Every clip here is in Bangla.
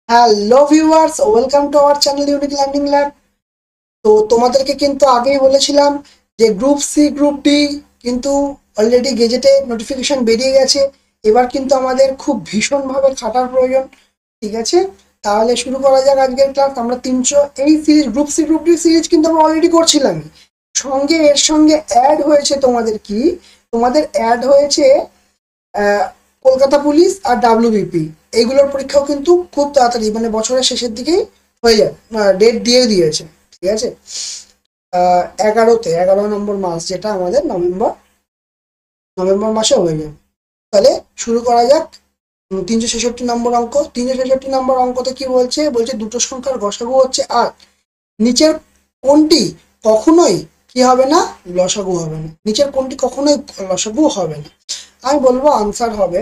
Hello viewers, welcome to our channel unique learning lab. তো তোমাদেরকে কিন্তু আগেই বলেছিলাম যে গ্রুপ সি গ্রুপ ডি কিন্তু অলরেডি গেজেটে নোটিফিকেশন বেরিয়ে গেছে। এবার কিন্তু আমাদের খুব ভীষণভাবে খাটার প্রয়োজন। ঠিক আছে, তাহলে শুরু করা যাক আজকের ক্লাস। আমরা 300 এই series group C group D series কিন্তু আমরা অলরেডি করছিলামই। এর সঙ্গে অ্যাড হয়েছে তোমাদের অ্যাড হয়েছে কলকাতা পুলিশ আর ডাব্লিউবিপি। এইগুলোর পরীক্ষাও কিন্তু খুব তাড়াতাড়ি মানে বছরের শেষের দিকেই হয়ে যাবে, ডেট দিয়ে দিয়েছে। ঠিক আছে, 11 নম্বর মাস, যেটা আমাদের নভেম্বর নভেম্বর মাসে হয়ে যাবে। তাহলে শুরু করা যাক। 366 নম্বর অঙ্ক। 366 নম্বর অঙ্কতে কি বলছে? বলছে দুটো সংখ্যার গসাগু হচ্ছে 8। নিচের কোনটি কখনোই কি হবে না? লসাগু হবে না। নিচের কোনটি কখনোই লসাগু হবে না? আমি বলবো আনসার হবে,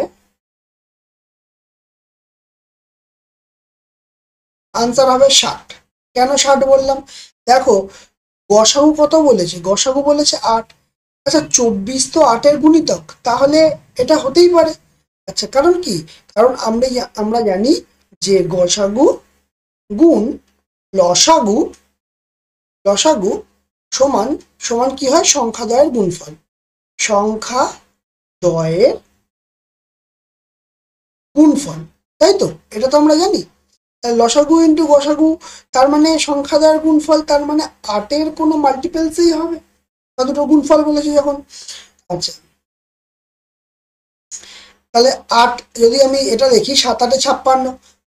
আনসার হবে 60। কেন 60 বললাম? দেখো, গসাগু কত বলেছে? গসাগু বলেছে 8। আচ্ছা, 24 তো 8-এর গুণিতক, তাহলে এটা হতেই পারে। আচ্ছা, কারণ কি? কারণ আমরা জানি যে গসাগু গুণ লসাগু লসাগু সমান সমান কি হয়? সংখ্যা দ্বয়ের গুণফল। সংখ্যা দ্বয়ের গুণফল, তাই তো? এটা তো আমরা জানি। লসাগু ইন্টু গসাগু, তার মানে সংখ্যা দ্বয়ের গুণফল, তার মানে 8-এর কোনো মাল্টিপেলসই হবে। দুটো গুণফল বলেছে যখন। আচ্ছা, তাহলে 8, যদি আমি এটা দেখি, 7 8 56,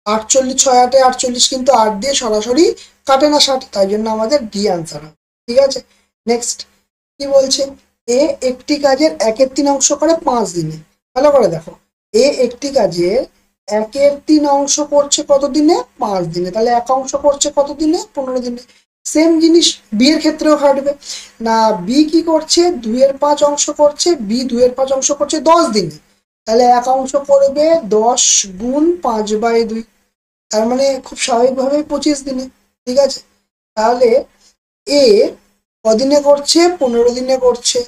48 6 8 48, কিন্তু 8 দিয়ে সরাসরি কাটে না 60, তাই জন্য আমাদের ডি আনসার হবে। ঠিক আছে, নেক্সট কি বলছে? এ একটি কাজের 1/3 করে 5 দিনে। ভালো করে দেখো, এ একটি কাজের 1/3 করছে কত দিনে? 5 দিনে। তাহলে 1 করছে কত দিনে? 15 দিনে। সেম জিনিস বি এর ক্ষেত্রেও খাটবে না। বি কি করছে? 2/5 করছে। বি 2/5 করছে 10 দিনে। তাহলে 1 করবে 10 গুণ 5/2, তার মানে খুব স্বাভাবিকভাবে 25 দিনে। ঠিক আছে, তাহলে এ কদিনে করছে? 15 দিনে করছে।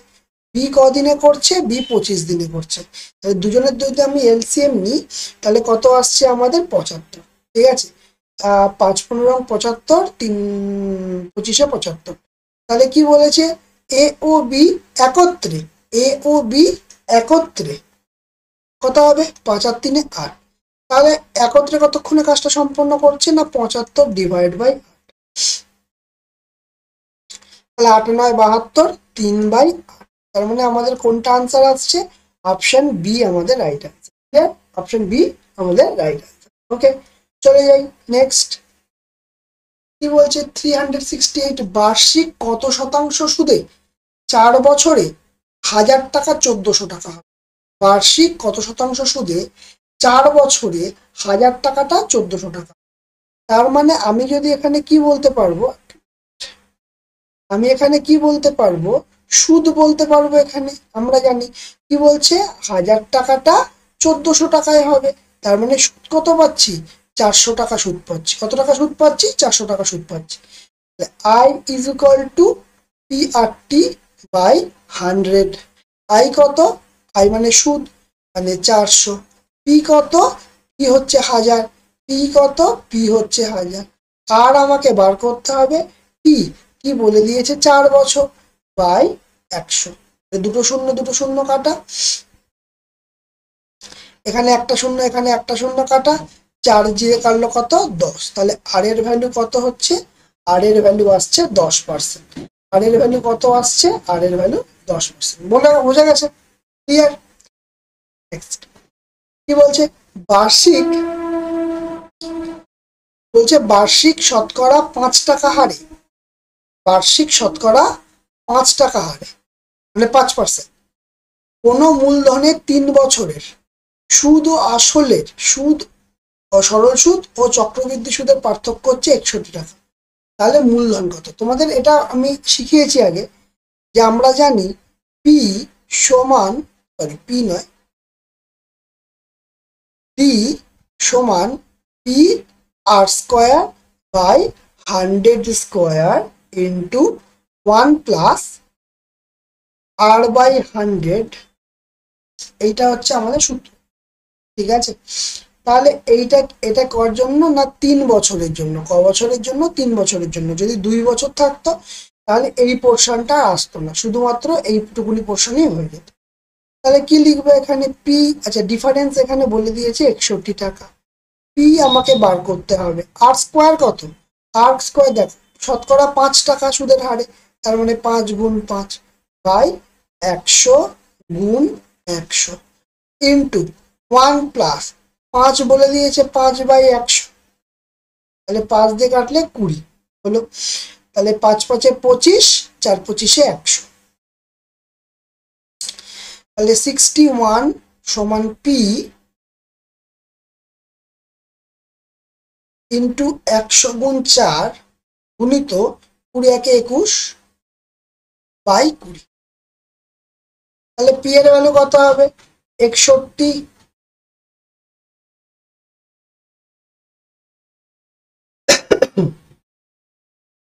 বি কদিনে করছে? বি 25 দিনে করছে। তাহলে দুজনের যদি আমি এলসিএম নিই, তাহলে কত আসছে আমাদের? 75। ঠিক আছে, 5 15 75, 3 25 75। তাহলে কি বলেছে? এ ও বি একত্রে, এ ও বি একত্রে কত হবে? 5 আর 3 8। তাহলে একত্রে কতক্ষণে কাজটা সম্পন্ন করছে? না, 75/8। তাহলে 8 9 72, 3/8। তার মানে আমাদের কোনটা আনসার আসছে? অপশন বি আমাদের রাইট আনসার। অপশন বি আমাদের রাইট আনসার। ওকে, চলে যাই নেক্সট। কি বলছে? 368 বার্ষিক কত শতাংশ সুদে 4 বছরে 1000 টাকা 1400 টাকা হবে? বার্ষিক কত শতাংশ সুদে 4 বছরে 1000 টাকাটা 1400 টাকা? তার মানে আমি যদি এখানে কি বলতে পারবো? আমি এখানে কি বলতে পারবো? সুদ বলতে পারবো। এখানে আমরা জানি কি বলছে? 1000 টাকাটা 1400 টাকায় হবে। তার মানে সুদ কত পাচ্ছি? 400 টাকা সুদ পাচ্ছি। কত টাকা সুদ পাচ্ছি? 400 টাকা সুদ পাচ্ছি। I is equal to P R T by 100। I কত? আই মানে সুদ, মানে 400। পি কত? পি হচ্ছে 1000। পি কত? পি হচ্ছে 1000। আর আমাকে বার করতে হবে পি। কি বলে দিয়েছে? 4 বছর বাই 100। দুটো শূন্য দুটো শূন্য কাটা, এখানে একটা শূন্য, এখানে একটা শূন্য কাটা, 4 দিয়ে কাটলো কত? 10। তাহলে আর এর ভ্যালু কত হচ্ছে? আর এর ভ্যালু আসছে 10%। আর এর ভ্যালু কত আসছে? আর এর ভ্যালু 10%। বোঝা গেছে? ক্লিয়ার? নেক্সট কি বলছে? বার্ষিক বার্ষিক শতকরা 5 টাকা হারে, বার্ষিক শতকরা 5 টাকা হারে, মানে 5%, কোনো মূলধনের 3 বছরের সুদ ও আসলের সুদ ও সরল সুদ ও চক্রবৃদ্ধি সুদের পার্থক্য হচ্ছে 61 টাকা। তাহলে মূলধন কত? তোমাদের এটা আমি শিখিয়েছি আগে, যে আমরা জানি পি সমান, সরি পি নয়, পি সমান P R square by 100 square into 1 plus R by 100। এইটা হচ্ছে আমাদের সূত্র। ঠিক আছে, তাহলে এটা কর জন্য না 3 বছরের জন্য, ক বছরের জন্য? 3 বছরের জন্য। যদি 2 বছর থাকতো তাহলে এই পোর্শনটা আসতো না, শুধুমাত্র এইটুকুনি পোর্শনই হয়ে যেত। তাহলে কি লিখবো এখানে? পি, আচ্ছা ডিফারেন্স এখানে বলে দিয়েছে 61 টাকা। পি আমাকে বার করতে হবে। আর স্কোয়ার কত? আর স্কোয়ার দেখো শতকরা 5 টাকা সুদের হারে, তার মানে 5 গুণ 5 বাই 100 গুণ 100 ইন্টু 1 প্লাস 5 বলে দিয়েছে 5 বাই 100, তাহলে 5 দিয়ে কাটলে 20 হলো। তাহলে 5 5 25, 4 25 100, তাহলে 61 সমান পি ইন্টু 100 গুণ 4 গুণিত 20 একে 21 বাই 20। তাহলে পি এর ভ্যালু কত হবে? 61।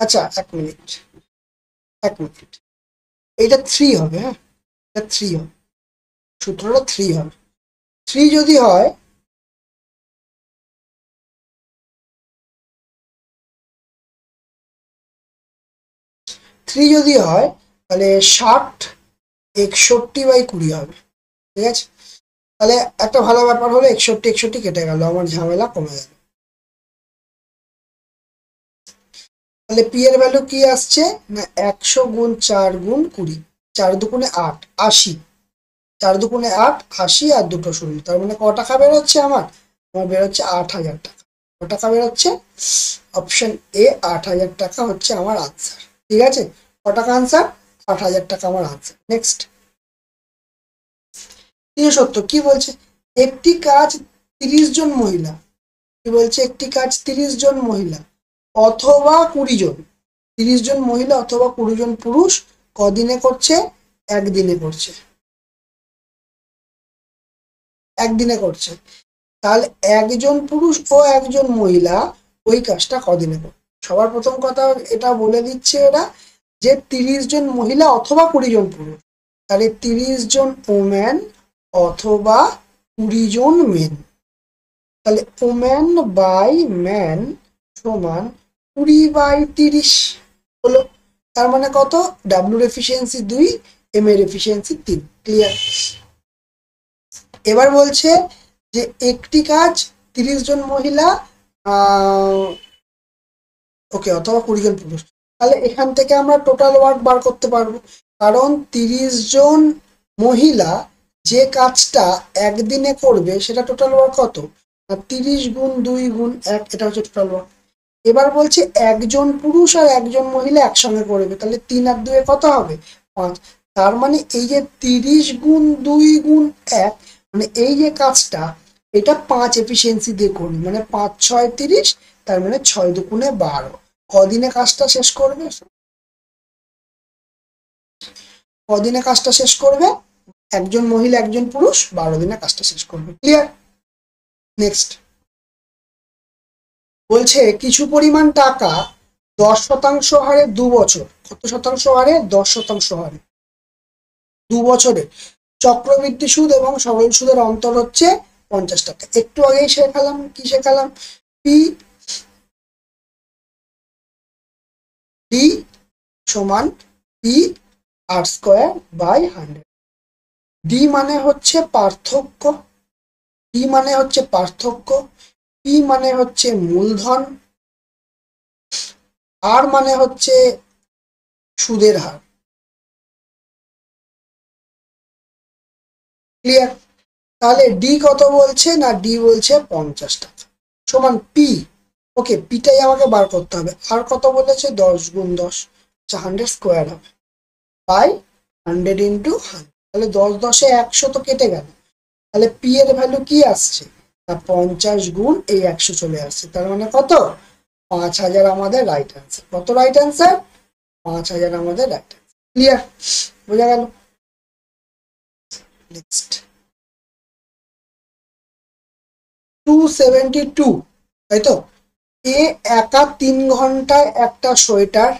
আচ্ছা এক মিনিট, এটা 3 হবে। হ্যাঁ, এটা 3 হবে, সূত্রটা 3 হবে। 3 যদি হয়, তাহলে 60 61 বাই 20 হবে। ঠিক আছে, তাহলে একটা ভালো ব্যাপার হলো 61 61 কেটে গেল, আমার ঝামেলা কমে গেল। তাহলে পি এর ভ্যালু কি আসছে না 100 গুণ 4 গুণ 20, 4 দুগুণে 8, 80, 4 দুগুণে 8, 80 আর দুটো শূন্য, তার মানে ক টাকা বেরোচ্ছে আমার? আমার বেরোচ্ছে 8000 টাকা। ক টাকা বেরোচ্ছে? অপশন এ 8000 টাকা হচ্ছে আমার আনসার। ঠিক আছে, ক টাকা আনসার? 8000 টাকা আমার আনসার। নেক্সট 370 কি বলছে? একটি কাজ 30 জন মহিলা, কি বলছে? একটি কাজ 30 জন মহিলা অথবা 20 জন, 30 জন মহিলা অথবা 20 জন পুরুষ কদিনে করছে? একদিনে করছে, একদিনে করছে। তাহলে একজন পুরুষ ও একজন মহিলা ওই কাজটা কদিনে করবে? সবার প্রথম কথা এটা বলে দিচ্ছে এরা যে 30 জন মহিলা অথবা 20 জন পুরুষ, তাহলে 30 জন ওম্যান অথবা 20 জন মেন। তাহলে ওম্যান বাই ম্যান সমান 20 বাই 30 হলো। তার মানে কত? ডাব্লুর এফিসিয়েন্সি 2, এম এর এফিসিয়েন্সি 3। ক্লিয়ার? এবার বলছে যে একটি কাজ 30 জন মহিলা ওকে অথবা 20 জন পুরুষ, তাহলে এখান থেকে আমরা টোটাল ওয়ার্ক বার করতে পারবো, কারণ 30 জন মহিলা যে কাজটা একদিনে করবে সেটা টোটাল ওয়ার্ক কত? 30 গুণ 2 গুণ 1, এটা হচ্ছে টোটাল ওয়ার্ক। এবার বলছে একজন পুরুষ আর একজন মহিলা একসঙ্গে করবে, তাহলে 3 আর 2 কত হবে? 5। তার মানে এই যে 30 গুণ 2 গুণ 1, মানে এই যে কাজটা এটা 5 এফিসিয়েন্সি দিয়ে করবে, মানে 5 6 30, তার মানে 6 দুগুণে 12। কদিনে কাজটা শেষ করবে? কদিনে কাজটা শেষ করবে? একজন মহিলা একজন পুরুষ 12 দিনে কাজটা শেষ করবে। ক্লিয়ার? নেক্সট বলছে কিছু পরিমাণ টাকা 10% হারে 2 বছর, কত শতাংশ হারে? 10% হারে 2 বছরে চক্রবৃদ্ধি সুদ এবং সরল সুদের অন্তর হচ্ছে 50 টাকা। একটু আগেই শেখালাম, কি শেখালাম? পি ডি সমান P R square by 100। D মানে হচ্ছে পার্থক্য, ডি মানে হচ্ছে পার্থক্য, পি মানে হচ্ছে মূলধন, আর মানে হচ্ছে সুদের হার। ক্লিয়ার? তাহলে ডি কত বলছে না? ডি বলছে 50 টাকা সমান পি। ওকে, পিটাই আমাকে বার করতে হবে। আর কত বলেছে? 10 গুণ 10, 100 স্কোয়ার হবে বাই 100 ইন্টু 100। তাহলে 10 10 এ 100 তো কেটে গেল, তাহলে পি এর ভ্যালু কি আসছে না 50 গুণ এই 100 চলে আসছে, তার মানে কত? 5000 আমাদের রাইট অ্যান্সার। কত রাইট অ্যান্সার? 5000 আমাদের রাইট অ্যান্সার। ক্লিয়ার? বোঝা গেল? নেক্সট 272, তাই তো? এ একা 3 ঘন্টায় একটা সোয়েটার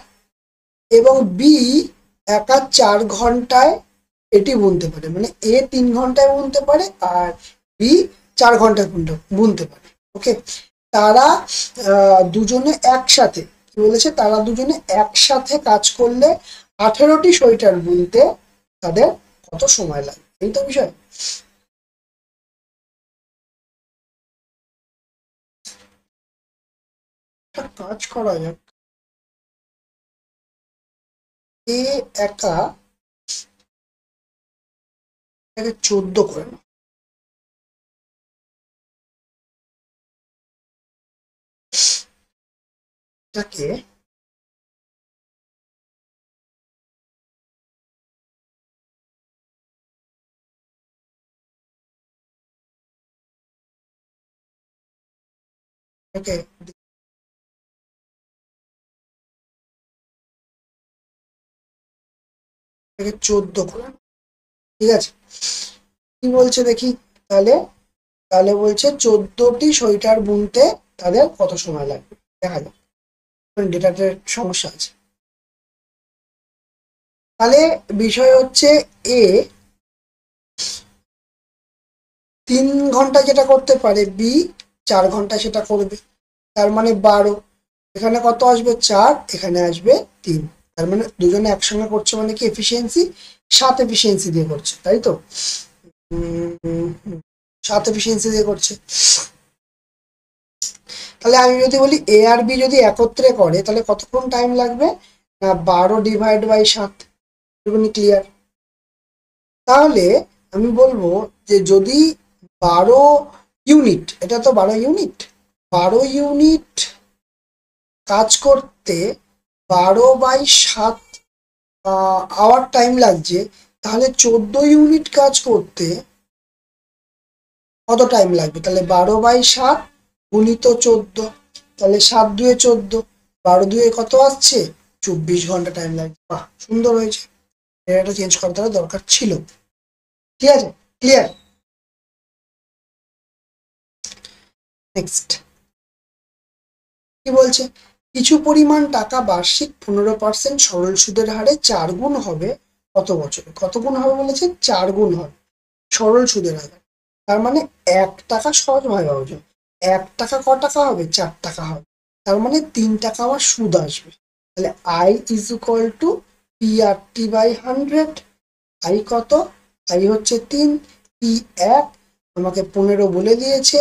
এবং বি একা 4 ঘন্টায় এটি বুনতে পারে, মানে এ 3 ঘন্টায় বুনতে পারে আর বি 4 ঘন্টা বুনতে পারে। ওকে, তারা দুজনে একসাথে, কি বলেছে, তারা দুজনে একসাথে কাজ করলে 18টি সোয়েটার বুনতে তাদের কত সময় লাগে, এই তো বিষয়। একটা কাজ করা যাক, এ একা 14 করে না, এটাকে ওকে 14 করে নাও। ঠিক আছে, কি বলছে দেখি তাহলে, তাহলে বলছে 14টি সোয়েটার বুনতে তাদের কত সময় লাগবে, দেখা যাক, ডেটাতে সমস্যা আছে। তাহলে বিষয় হচ্ছে এ 3 ঘন্টা যেটা করতে পারে, বি 4 ঘন্টা সেটা করবে, তার মানে 12। এখানে কত আসবে, 4, এখানে আসবে 3, তার মানে দুজনে একসঙ্গে করছে মানে কি এফিসিয়েন্সি, 7 এফিসিয়েন্সি দিয়ে করছে, তাই তো। 7 এফিসিয়েন্সি দিয়ে করছে। তাহলে আমি যদি বলি এ আর বি যদি একত্রে করে তাহলে কতক্ষণ টাইম লাগবে, না 12 / 7, এটুকুনি ক্লিয়ার। তাহলে আমি বলবো যে যদি 12 ইউনিট, এটা তো 12 ইউনিট, 12 ইউনিট কাজ করতে 12/7 আওয়ার টাইম লাগছে, তাহলে 14 ইউনিট কাজ করতে কত টাইম লাগবে, তাহলে 12/7 গুণিত 14, তাহলে 7 × 2 = 14, 12 × 2 কত আসছে, 24 ঘন্টা টাইম লাগবে। বাহ, সুন্দর হয়েছে, এটা চেঞ্জ করার দরকার ছিল। ঠিক আছে, ক্লিয়ার। নেক্সট কি বলছে, কিছু পরিমাণ টাকা বার্ষিক 15% সরল সুদের হারে 4 গুণ হবে কত বছরে, কত গুণ হবে বলেছে, 4 গুণ হবে সরল সুদের হারে। তার মানে 1 টাকা, সহজ ভাবে ভাবছো, 1 টাকা ক টাকা হবে, 4 টাকা হবে, তার মানে 3 টাকা আমার সুদ আসবে। তাহলে I is equal two PRT/100। I কত, আই হচ্ছে 3, পি 1, আমাকে 15 বলে দিয়েছে,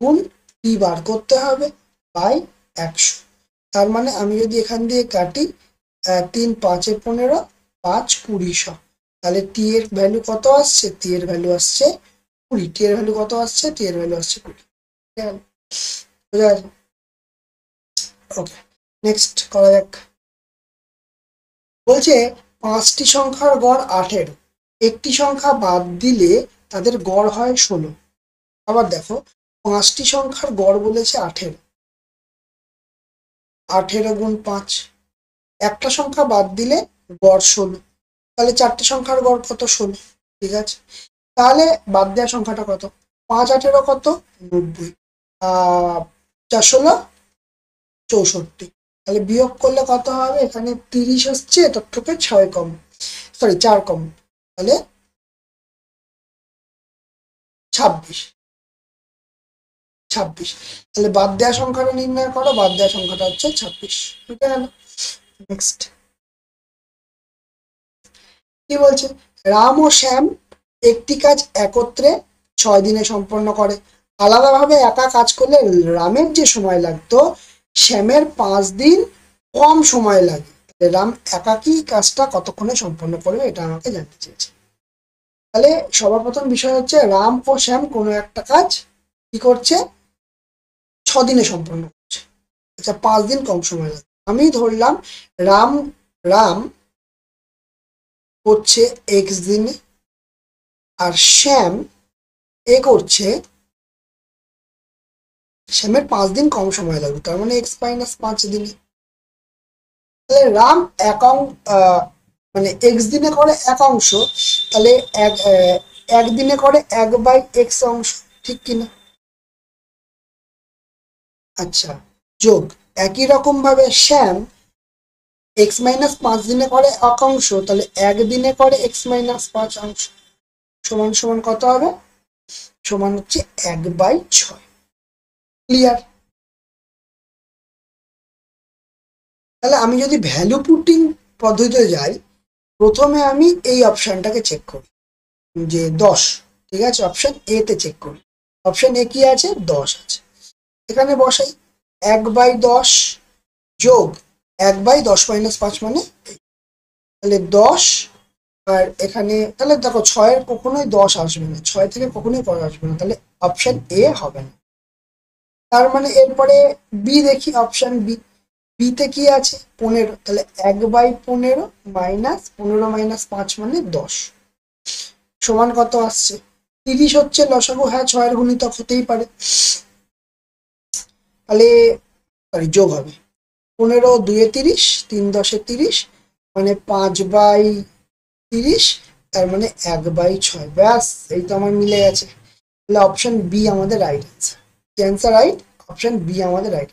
গুণ পি বার করতে হবে বাই 100। তার মানে আমি যদি এখান দিয়ে কাটি, 3 × 5 = 15, 5 × 20, তাহলে টি এর ভ্যালু কত আসছে, টি এর ভ্যালু আসছে 20, টি এর ভ্যালু কত আসছে, টি এর ভ্যালু আসছে 20। বুঝা গেছে? ওকে, নেক্সট করা যাক। বলছে 5টি সংখ্যার গড় 18, একটি সংখ্যা বাদ দিলে তাদের গড় হয় 16। আবার দেখো, 5টি সংখ্যার গড় বলেছে 18, 18 × 5, একটা সংখ্যা বাদ দিলে গড় 16, তাহলে 4টে সংখ্যার গড় কত, 16। ঠিক আছে, তাহলে বাদ দেওয়া সংখ্যাটা কত, 5 × 18 কত, 90, 4 × 16 64, তাহলে বিয়োগ করলে কত হবে, এখানে 30 আসছে, তার থেকে 6 কম, সরি 4 কম, তাহলে 26, 26। তাহলে বাদ দেওয়া সংখ্যাটা নির্ণয় করো, বাদ দেওয়া সংখ্যাটা হচ্ছে 26। ঠিক আছে, নেক্সট কি বলছে, রাম ও শ্যাম একটি কাজ একত্রে 6 দিনে সম্পন্ন করে, আলাদাভাবে একা কাজ করলে রামের যে সময় লাগতো শ্যামের 5 দিন কম সময় লাগে। রাম একাকি কাজটা কতক্ষণে সম্পন্ন করবে, এটা আমাকে জানতে চেয়েছে। তাহলে সবার প্রথম বিষয় হচ্ছে রাম ও শ্যাম কোনো একটা কাজ কি করছে, 6 দিনে সম্পন্ন করছে, আচ্ছা 5 দিন কম সময় লাগে। আমি ধরলাম রাম রাম করছে x দিনে, আর শ্যাম করছে, শ্যামের 5 দিন কম সময় লাগবে, তার মানে x - 5 দিনে। তাহলে রাম মানে x দিনে করে 1 অংশ, তাহলে এক দিনে করে 1/x অংশ, ঠিক কিনা। আচ্ছা, যোগ একই রকম ভাবে শ্যাম x - 5 দিনে করে 1 অংশ, তাহলে 1 দিনে করে x - 5 অংশ, সমান সমান কত হবে, সমান হচ্ছে 1/6। ক্লিয়ার? তাহলে আমি যদি ভ্যালু পুটিং পদ্ধতিতে যাই, প্রথমে আমি এই অপশনটাকে চেক করি যে 10, ঠিক আছে, অপশন এ তে চেক করি। অপশন এ কি আছে? 10 আছে। এখানে বসাই 1/10 যোগ 1/10 - 5 মানে তাহলে 10। আর এখানে তাহলে দেখো 6-এর কখনোই 10 আসবে না, 6 থেকে কখনোই 10 আসবে না, তাহলে অপশন এ হবে না। তার মানে এরপরে বি দেখি, অপশন বি। বিতে কি আছে? 15, তাহলে 1/15 মাইনাস 15 মাইনাস 5 মানে 10 সমান কত আসছে? 30 হচ্ছে লসাগু। হ্যাঁ, 6-এর গুণিতক হতেই পারে, তাহলে সরি যোগ হবে। 15 2 এ 30, 3 10 এ 30 মানে 5/30, তার মানে 1/6। ব্যাস, এই তো আমার মিলে গেছে। তাহলে অপশন বি আমাদের right answer. Answer right, option B আমাদের রাইট।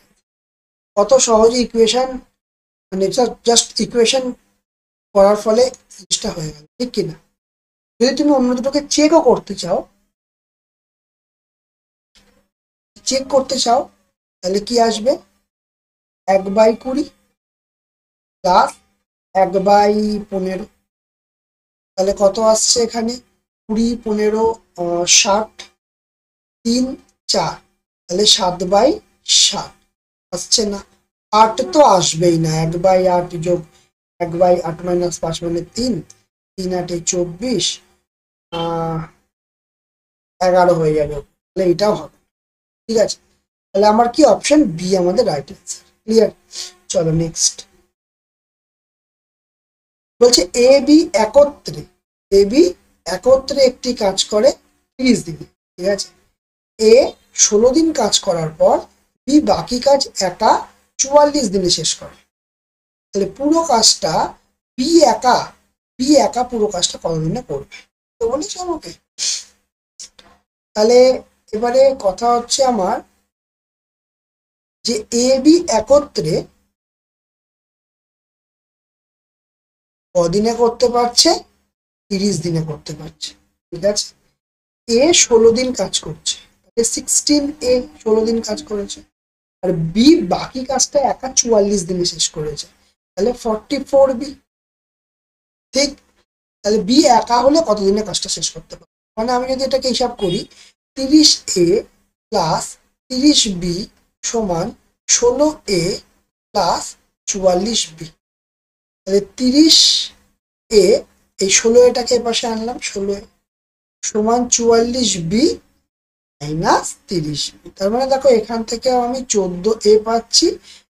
কত সহজে ইকুয়েশন, মানে জাস্ট ইকুয়েশন করার ফলে জিনিসটা হয়ে গেল, ঠিক কিনা? যদি তুমি অন্য দুটোকে চেকও করতে চাও, তাহলে কি আসবে? 1/20 প্লাস 1/15, তাহলে কত আসছে এখানে? 20 15 60 3 4, তাহলে 7/7 আসছে না? 8 তো আসবেই না, 1/8 যোগ 1/8 মাইনাস 5 মানে 3, 3 8 24, 11 হয়ে যাবে, তাহলে এটাও হবে। ঠিক আছে, তাহলে আমার কি অপশন বি আমাদের রাইট অ্যান্সার। ক্লিয়ার? চলো নেক্সট। বলছে এ বি একত্রে একটি কাজ করে 30 দিনে। ঠিক আছে, এ 16 দিন কাজ করার পর বি বাকি কাজ একা 44 দিনে শেষ করে। তাহলে পুরো কাজটা বি একা বি একা পুরো কাজটা কতদিনে করবে? তো বলিস আমাকে। তাহলে এবারে কথা হচ্ছে আমার যে এ বি একত্রে কদিনে করতে পারছে? 30 দিনে করতে পারছে। ঠিক আছে, এ 16 দিন কাজ করছে, 16 এ 16 দিন কাজ করেছে, আর বি বাকি কাজটা একা 44 দিনে শেষ করেছে, তাহলে 44 বি। ঠিক, তাহলে বি একা হলে কতদিনে কাজটা শেষ করতে পারে? মানে আমি যদি এটাকে হিসাব করি, 30 এ প্লাস 30 বি সমান 16 এ প্লাস 44 বি। তাহলে 30 এ, এই 16 এটাকে এপাশে আনলাম, 16 সমান 44 বি মাইনাস 30 বি। তার মানে দেখো এখান থেকে আমি 14 এ পাচ্ছি,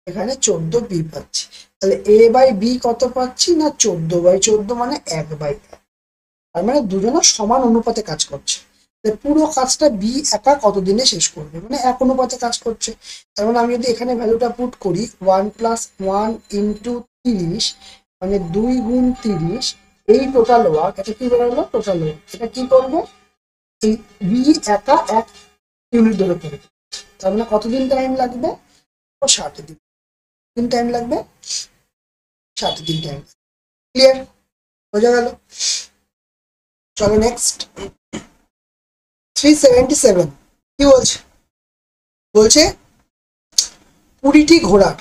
এখানে 14 বি পাচ্ছি। তাহলে এ বাই বি কত পাচ্ছি? না 14/14 মানে 1/1। তার মানে দুজনের সমান অনুপাতে কাজ করছে। পুরো কাজটা বি একা কতদিনে শেষ করবে? মানে এক অনুপাতে কাজ করছে। তার মানে আমি যদি এখানে ভ্যালুটা পুট করি 1 + 1 × 30 মানে 2 গুণ 30, এই টোটাল ওয়ার্ক, এটা কি বেরোলো? Total work. এটা কি করবে? এই বি একা 1 ইউনিট ধরে করবে। তার মানে কতদিন টাইম লাগবে? 60 দিন। দিন টাইম লাগবে, 60 দিন টাইম। ক্লিয়ার? বোঝা গেল? চলো নেক্সট। 377 কি বলছে? বলছে 20টি ঘোড়ার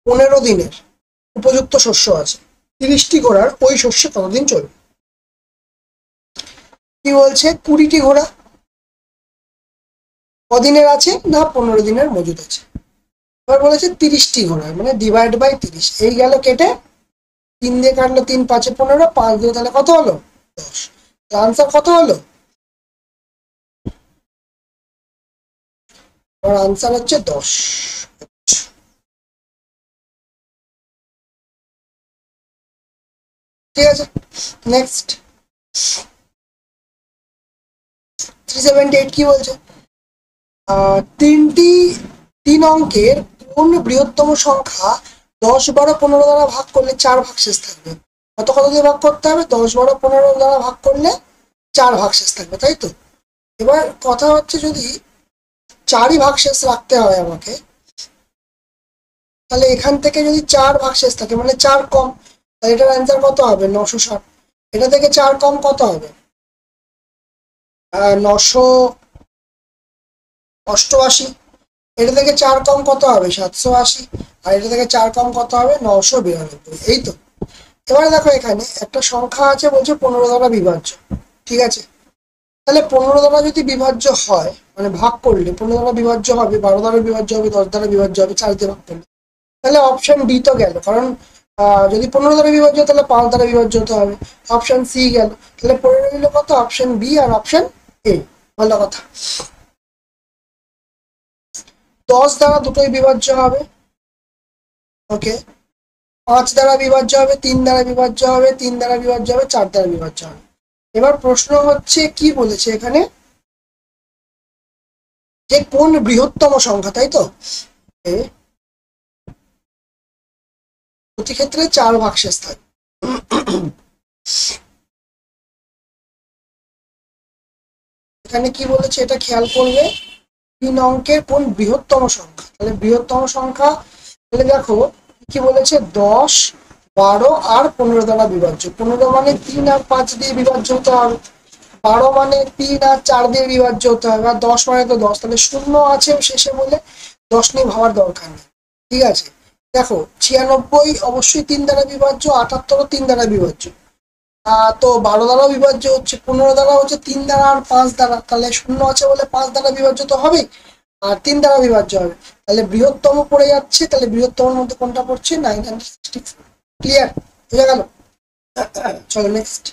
15 দিনের উপযুক্ত শস্য আছে, 30টি ঘোড়ার ওই শস্যে কতদিন চলবে? কি বলছে? 20টি ঘোড়া কদিনের আছে? না 15 দিনের মজুদ আছে। এবার বলেছে 30টি ঘোড়া, মানে ডিভাইড বাই 30, এই গেল কেটে, 3 দিয়ে কাটলো 3 5 15, 5 দিয়ে তাহলে কত হলো? 10। আনসার কত হলো? আমার আনসার হচ্ছে 10। ঠিক আছে, নেক্সট। 378 কি বলছে? তিনটি 3 অঙ্কের কোন বৃহত্তম সংখ্যা 10 12 15 দ্বারা ভাগ করলে 4 ভাগশেষ থাকবে? কত কত দিয়ে ভাগ করতে হবে? 10 12 15 দ্বারা ভাগ করলে 4 ভাগশেষ থাকবে, তাই তো? এবার কথা হচ্ছে যদি 4ই ভাগশেষ রাখতে হয় আমাকে, তাহলে এখান থেকে যদি 4 ভাগশেষ থাকে মানে 4 কম, তাহলে এটার অ্যান্সার কত হবে? 960। এটা থেকে 4 কম কত হবে? 988। এটা থেকে 4 কম কত হবে? 780। আর এটা থেকে 4 কম কত হবে? 992। এই তো। এবারে দেখো এখানে একটা সংখ্যা আছে, বলছে 15 দ্বারা বিভাজ্য। ঠিক আছে, তাহলে 15 দ্বারা যদি বিভাজ্য হয়, মানে ভাগ করলে 15 দ্বারা বিভাজ্য হবে, 12 দ্বারা বিভাজ্য হবে, 10 দ্বারা বিভাজ্য হবে, 4 দিয়ে ভাগ করলে, তাহলে অপশন ডি তো গেল। কারণ যদি 15 দ্বারা বিভাজ্য হয়, তাহলে 5 দ্বারা বিভাজ্য হতে হবে। অপশন সি গেল। তাহলে পড়ে রইল কত? অপশন বি আর অপশন এ। ভালো কথা। 10 দ্বারা দুটোই বিভাজ্য হবে। ওকে। 5 দ্বারা বিভাজ্য হবে, 3 দ্বারা বিভাজ্য হবে, 3 দ্বারা বিভাজ্য হবে, 4 দ্বারা বিভাজ্য হবে। এবার প্রশ্ন হচ্ছে কি বলেছে এখানে, যে কোন বৃহত্তম সংখ্যা, তাই তো? প্রতি ক্ষেত্রে 4 ভাগশেষ থাকে। এখানে কি বলেছে এটা খেয়াল করবে, 3 অঙ্কের কোন বৃহত্তম সংখ্যা। তাহলে বৃহত্তম সংখ্যা, তাহলে দেখো কি বলেছে, 10, 12 আর 15 দ্বারা বিভাজ্য। 15 মানে 3 আর 5 দিয়ে বিভাজ্য হতে হবে, 12 মানে 3 আর 4 দিয়ে বিভাজ্য হতে হবে, আর 10 মানে তো 10। তাহলে শূন্য আছে শেষে বলে 10 নিয়ে ভাবার দরকার নেই। ঠিক আছে, দেখো 96 অবশ্যই 3 দ্বারা বিভাজ্য, 78ও 3 দ্বারা বিভাজ্য। তো 12 দ্বারাও বিভাজ্য হচ্ছে, 15 দ্বারা হচ্ছে, 3 দ্বারা আর 5 দ্বারা। তাহলে শূন্য আছে বলে 5 দ্বারা বিভাজ্য তো হবেই, আর 3 দ্বারা বিভাজ্য হবে। তাহলে বৃহত্তম পড়ে যাচ্ছে। তাহলে বৃহত্তমের মধ্যে কোনটা পড়ছে? 964। ক্লিয়ার? বুঝা গেল? চলো নেক্সট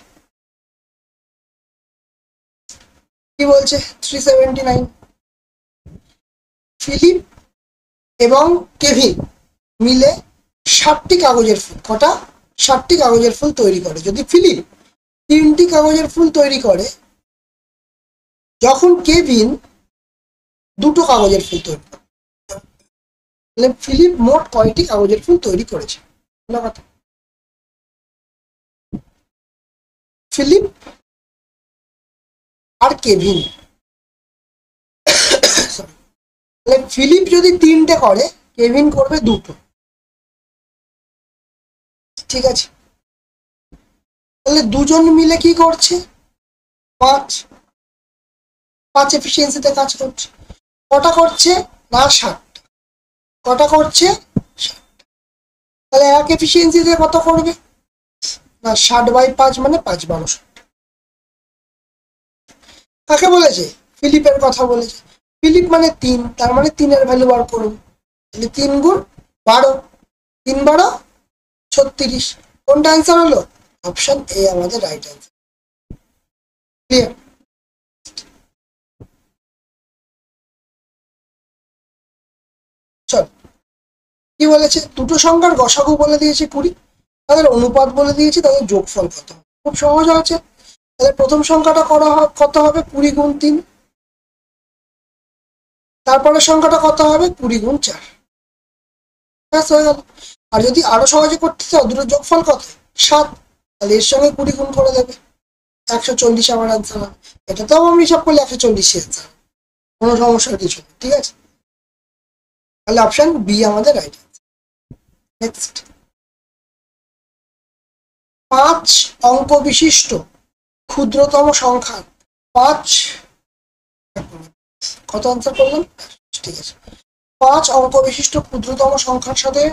কি বলছে। 379। ফিলিপ এবং কেভিন মিলে 60টি কাগজের ফুল, কটা? 60টি কাগজের ফুল তৈরি করে। যদি ফিলিপ 3টি কাগজের ফুল তৈরি করে, যখন কেভিন 2টো কাগজের ফুল তৈরি করে, তাহলে ফিলিপ মোট কয়টি কাগজের ফুল তৈরি করেছে? কথা। ফিলিপ আর কেভিন, তাহলে ফিলিপ যদি 3টে করে, কেভিন করবে 2টো। ঠিক আছে, তাহলে দুজন মিলে কি করছে? 5 এফিসিয়েন্সিতে কাজ করছে। কটা করছে? না 60। কটা করছে? 60। তাহলে 1 এফিসিয়েন্সিতে কত করবে? না 60/5 মানে 5 1200। কাকে বলেছে? ফিলিপের কথা বলেছে। ফিলিপ মানে 3, তার মানে 3-এর ভ্যালু বার করুন। তাহলে 3 গুণ 12, 3 12 36। কোনটা অ্যান্সার হলো? অপশন এ আমাদের রাইট অ্যান্সার। ক্লিয়ার? চল কি বলেছে, দুটো সংখ্যার গসাগু বলে দিয়েছে 20, তাদের অনুপাত বলে দিয়েছে, তাদের যোগফল কত। খুব সহজ আছে। তাহলে প্রথম সংখ্যাটা কত হবে? 20 গুণ 3। তারপরের সংখ্যাটা কত হবে? 20 গুণ 4। ব্যাস হয়ে গেল। আর যদি আরো সহজে করতে চাও, দুটো যোগফল কত? 7। তাহলে এর সঙ্গে 20 গুণ করে দেবে, 140 আমার অ্যান্সার হবে। এটাতেও আমি হিসাব করলে 140 অ্যান্সার, কোনো সমস্যার কিছু নেই। ঠিক আছে, তাহলে অপশন বি আমাদের রাইট অ্যান্সার। নেক্সট, 5 অঙ্ক বিশিষ্ট ক্ষুদ্রতম সংখ্যা। 5 কত অ্যান্সার করলাম? ঠিক আছে, 5 অঙ্ক বিশিষ্ট ক্ষুদ্রতম সংখ্যার সাথে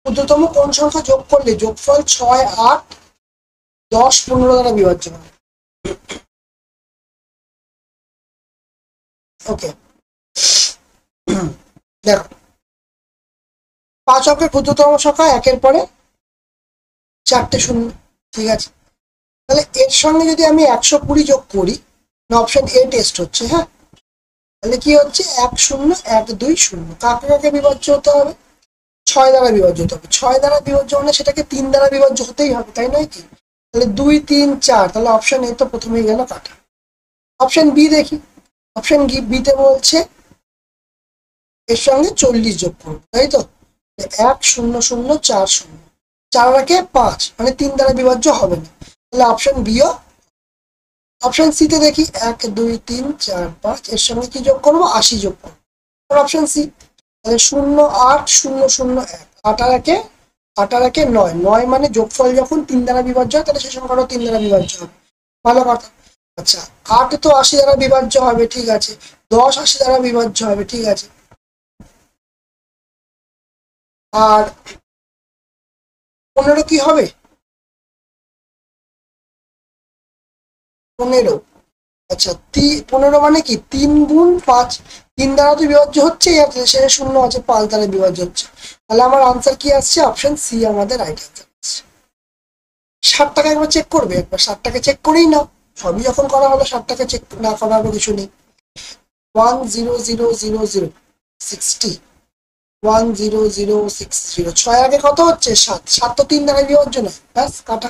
ক্ষুদ্রতম কোন সংখ্যা যোগ করলে যোগফল 6, 8, 10, 15 দ্বারা বিভাজ্য হবে? ওকে, দেখো 5 অঙ্কের ক্ষুদ্রতম সংখ্যা 1-এর পরে 4টে শূন্য। ঠিক আছে, তাহলে এর সঙ্গে যদি আমি 120 যোগ করি, অপশন এ টেস্ট হচ্ছে। হ্যাঁ, তাহলে কি হচ্ছে? 1 0 1 2 0। কাকে কাকে বিভাজ্য হতে হবে? 6 দ্বারা বিভাজ্য হতে হবে। 6 দ্বারা বিভাজ্য মানে সেটাকে 3 দ্বারা বিভাজ্য হতেই হবে, তাই নয় কি? তাহলে 2 3 4, তাহলে অপশন এ তো প্রথমেই গেল কাটা। অপশন বি দেখি। অপশন বিতে বলছে এর সঙ্গে 40 যোগ করবো, তাই তো? 1 0 0 4 0, 4 রাখে 5, মানে 3 দ্বারা বিভাজ্য হবে না। তাহলে অপশন বিও। অপশন সিতে দেখি 1 2 3 4 5, এর সঙ্গে কি যোগ করবো? 80 যোগ করবো। Option C. তাহলে 0 8 0 0 1, 8 আর 1 9, 9 মানে যোগফল যখন 3 দ্বারা বিভাজ্য হয়, তাহলে সেই সংখ্যাটা 3 দ্বারা বিভাজ্য হবে। ভালো কথা। আচ্ছা, 8 তো 80 দ্বারা বিভাজ্য হবে, ঠিক আছে। 10 80 দ্বারা বিভাজ্য হবে, ঠিক আছে। আর 15 কি হবে? 15, আচ্ছা 15 মানে কি 3 গুণ 5, 3 দ্বারা তো বিভাজ্য হচ্ছে, আর শেষে শূন্য আছে, 5 দ্বারা বিভাজ্য হচ্ছে। তাহলে আমার আনসার কি আসছে? অপশন সি আমাদের রাইট আনসার আসছে। 60 টাকা একবার চেক করবে, একবার 60 টাকা চেক করেই নাও। সবই যখন করা হলো, 60 টাকা চেক না করার কিছু নেই। 10000 60, 10060, 6 আগে কত হচ্ছে? 7, 7 তো 3 দ্বারা বিভাজ্য না, ব্যাস কাটা,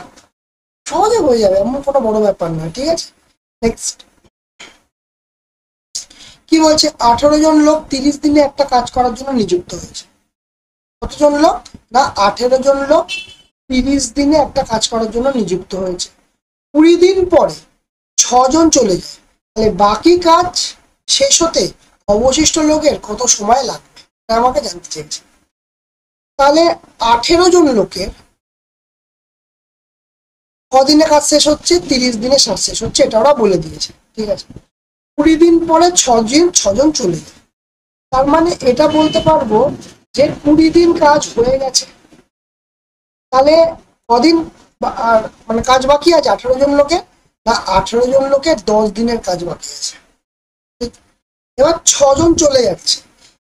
সহজে হয়ে যাবে, এমন কোনো বড় ব্যাপার নয়, ঠিক আছে। নেক্সট কি বলছে? 18 জন লোক 30 দিনে একটা কাজ করার জন্য নিযুক্ত হয়েছে। কতজন লোক? না 18 জন লোক 30 দিনে একটা কাজ করার জন্য নিযুক্ত হয়েছে। 20 দিন পরে 6 জন চলে যায়, তাহলে বাকি কাজ শেষ হতে অবশিষ্ট লোকের কত সময় লাগবে, তা আমাকে জানতে চেয়েছে। তাহলে 18 জন লোকের কদিনে কাজ শেষ হচ্ছে? 30 দিনে কাজ শেষ হচ্ছে, এটা ওরা বলে দিয়েছে, ঠিক আছে। 20 দিন পরে 6 জন চলে যায়, তার মানে এটা বলতে পারবো যে 20 দিন কাজ হয়ে গেছে। তাহলে কদিন আর মানে কাজ বাকি আছে 18 জন লোকের? না 18 জন লোকের 10 দিনের কাজ বাকি আছে। এবার 6 জন চলে যাচ্ছে,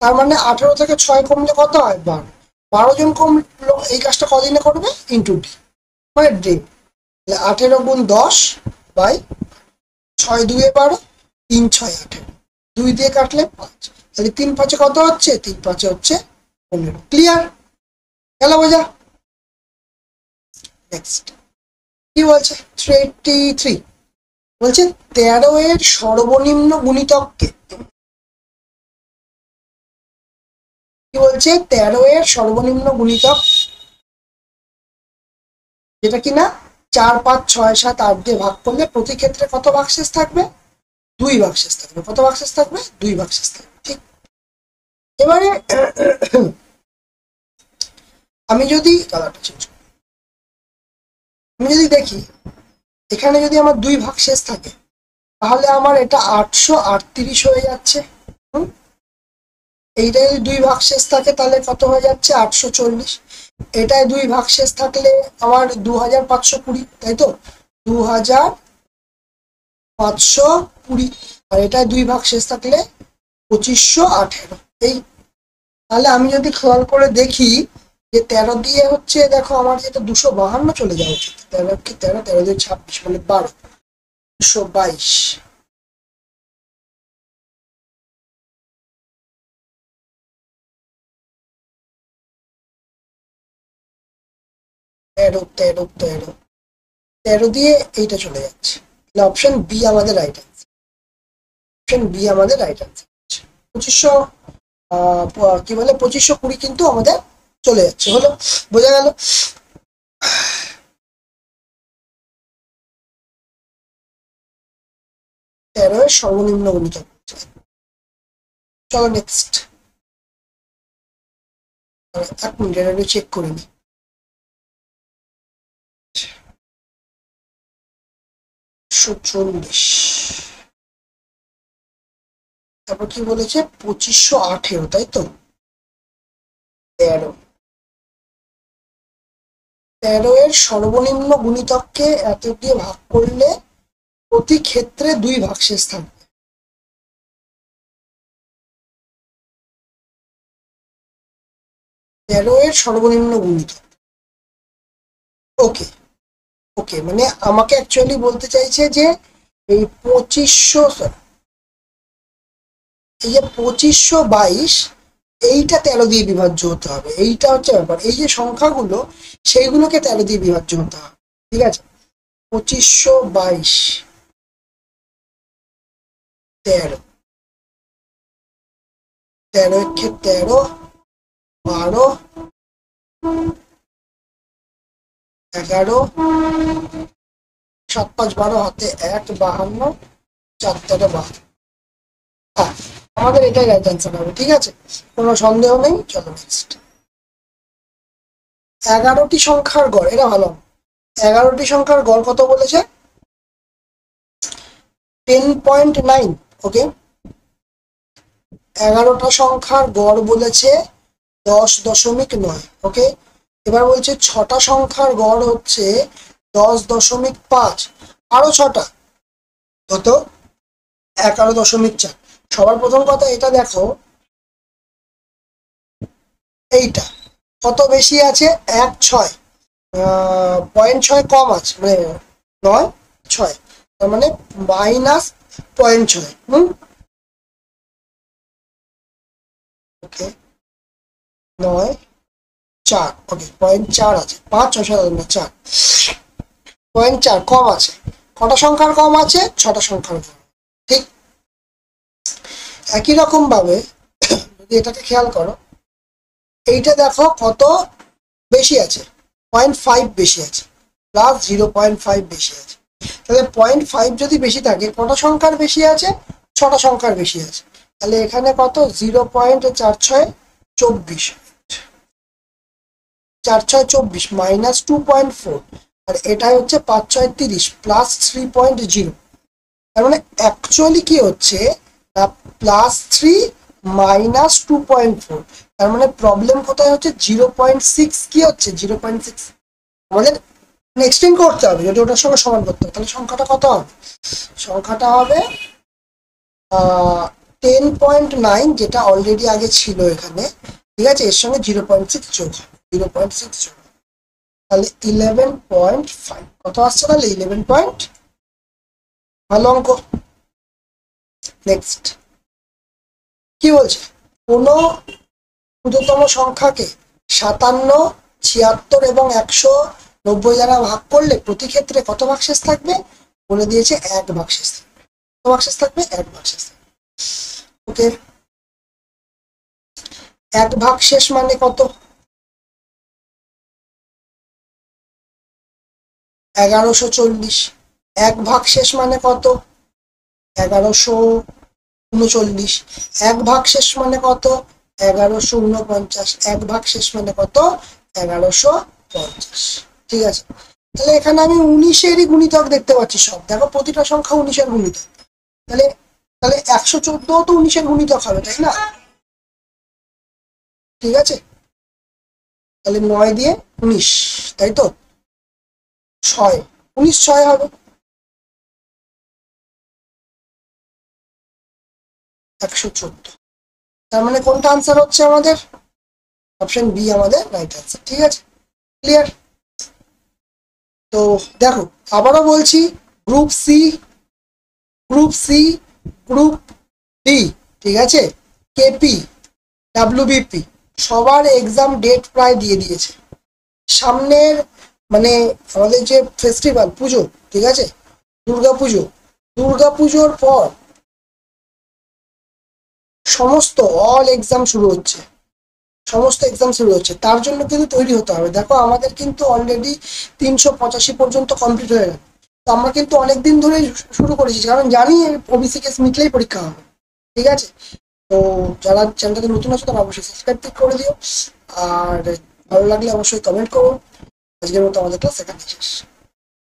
তার মানে 18 থেকে 6 কমলে কত হয়? 12, 12 জন কমলো, এই কাজটা কদিনে করবে? ইন্টু ডি, মানে ডে। 18 গুণ 10 বাই 6 2 12, 3 6 18, 2 দিয়ে কাটলে 5, তাহলে 3 5 কত হচ্ছে? 3 5 হচ্ছে 15। ক্লিয়ার? গেল বোঝা? নেক্সট কি বলছে? 383 বলছে 13 এর সর্বনিম্ন গুণিতককে, কি বলছে? 13 এর সর্বনিম্ন গুণিতক, যেটা কিনা 4 5 6 7 8 দিয়ে ভাগ করলে প্রতি ক্ষেত্রে কত ভাগশেষ থাকবে? 2 ভাগশেষ থাকবে। কত ভাগশেষ থাকবে? 2 ভাগশেষ থাকবে, ঠিক। এবারে আমি যদি কালারটা চেঞ্জ করি, আমি যদি দেখি এখানে যদি আমার 2 ভাগশেষ থাকে, তাহলে আমার এটা 838 হয়ে যাচ্ছে। এইটা যদি 2 ভাগশেষ থাকে তাহলে কত হয়ে যাচ্ছে? 840। এটায় 2 ভাগশেষ থাকলে আমার 2520, তাই তো? 2520, আর এটায় 2 ভাগশেষ থাকলে 2518। এই তাহলে আমি যদি খেয়াল করে দেখি যে 13 দিয়ে হচ্ছে, দেখো আমার যেটা 252 চলে যাওয়া উচিত। 13 কি 13, 13 দিয়ে 26 মানে 12, 222। 13 দিয়ে এইটা চলে যাচ্ছে, অপশন বি আমাদের রাইট আনসার। অপশন বি আমাদের রাইট আনসার। 2500 কি বলে 2520 কিন্তু আমাদের চলে যাচ্ছে, হলো? বোঝা গেল? তেরো এর সর্বনিম্ন গুণিতক। চলো নেক্সট, 1 মিনিট এটা চেক করে নি। 140, তারপর কি বলেছে? 2518, তাই তো? 13, 13 এর সর্বনিম্ন গুণিতককে এত দিয়ে ভাগ করলে প্রতি ক্ষেত্রে 2 ভাগশেষ থাকবে। 13 এর সর্বনিম্ন গুণিতক, ওকে ওকে, মানে আমাকে অ্যাকচুয়ালি বলতে চাইছে যে এই 2500, এই যে 2522, এইটা 13 দিয়ে বিভাজ্য হতে হবে, এইটা হচ্ছে ব্যাপার। এই যে সংখ্যাগুলো, সেইগুলোকে 13 দিয়ে বিভাজ্য হতে হবে, ঠিক আছে। 2522, 13, 13 একে 13, 12, 11, 7 5 12, হাতে 1, 52, 4 13 12। হ্যাঁ, আমাদের এটাই রাইট অ্যান্সার হবে, ঠিক আছে, কোনো সন্দেহ নেই। চলো নেক্সট। 11টি সংখ্যার গড়, এটা ভালো। 11টি সংখ্যার গড় কত বলেছে? 10.9, ওকে। 11টা সংখ্যার গড় বলেছে 10.9, ওকে। এবার বলছে 6টা সংখ্যার গড় হচ্ছে 10.5, আরো 6টা কত 11.4। সবার প্রথম কথা এটা দেখো, এইটা কত বেশি আছে, 1.6, 0.6 কম আছে, মানে 9.6, তার মানে -0.6। ওকে, 9.4, ওকে 0.4 আছে, 5 6 না 4, 0.4 কম আছে। কটা সংখ্যার কম আছে, 6টা সংখ্যার কম, ঠিক। একই রকম ভাবে যদি এটাকে খেয়াল করো, এইটা দেখো কত বেশি আছে, 0.5 বেশি আছে, প্লাস 0.5 বেশি আছে। তাহলে 0.5 যদি বেশি থাকে, কটা সংখ্যার বেশি আছে, 6টা সংখ্যার বেশি আছে। তাহলে এখানে কত 0.46, 24, 4 6 24 -2.4, আর এটাই হচ্ছে 5 6 30 প্লাস 3.0। তার মানে অ্যাকচুয়ালি কি হচ্ছে, +3 -2.4। তার মানে প্রবলেম কোথায় হচ্ছে, 0.6 কি হচ্ছে, 0.6 আমাদের এক্সটেন্ড করতে হবে, যদি ওটার সঙ্গে সমান করতে হবে। তাহলে সংখ্যাটা কত হবে, সংখ্যাটা হবে 10.9, যেটা অলরেডি আগে ছিল এখানে, ঠিক আছে। এর সঙ্গে 0.6 যোগ, 0.6 যোগ, তাহলে 11.5 কত আসছে, তাহলে 11 ভালো অঙ্ক। নেক্সট কি বলছে, কোন ক্ষুদ্রতম সংখ্যাকে 57, 76 এবং 190 দ্বারা ভাগ করলে প্রতি ক্ষেত্রে কত ভাগশেষ থাকবে, বলে দিয়েছে 1 ভাগশেষ থাকবে। কত ভাগশেষ থাকবে, 1 ভাগশেষ থাকবে, ওকে। 1 ভাগশেষ মানে কত, 1140। 1 ভাগশেষ মানে কত, 1139। 1 ভাগশেষ মানে কত, 1149। 1 ভাগশেষ মানে কত, 1150, ঠিক আছে। তাহলে এখানে আমি 19-এরই গুণিতক দেখতে পাচ্ছি সব, দেখো প্রতিটা সংখ্যা 19-এর গুণিতক। তাহলে তাহলে 114 তো 19-এর গুণিতক হবে, তাই না, ঠিক আছে। তাহলে 9 দিয়ে 19, তাই তো, 6, 19 6 হবে, 114। তার মানে কোনটা আনসার হচ্ছে আমাদের, অপশন বি আমাদের রাইট আনসার, ঠিক আছে, ক্লিয়ার। তো দেখো আবারও বলছি, group C, group C, group D, ঠিক আছে, কেপি, ডাব্লিউবিপি, সবার এক্সাম ডেট প্রায় দিয়ে দিয়েছে। সামনের মানে আমাদের যে ফেস্টিভ্যাল পুজো, ঠিক আছে, দুর্গাপুজো, দুর্গাপুজোর পর সমস্ত অল এক্সাম শুরু হচ্ছে, সমস্ত এক্সাম শুরু হচ্ছে। তার জন্য কিন্তু তৈরি হতে হবে। দেখো আমাদের কিন্তু অলরেডি 385 পর্যন্ত কমপ্লিট হয়ে গেল। তো আমরা কিন্তু অনেকদিন ধরে শুরু করেছি, কারণ জানি ওবিসি কেস মিটলেই পরীক্ষা হবে, ঠিক আছে। তো যারা চ্যানেলটাতে নতুন আছে তারা অবশ্যই সাবস্ক্রাইব করে দিও, আর ভালো লাগলে অবশ্যই কমেন্ট করো। আজকের মতো আমাদের ক্লাস এখানে শেষ।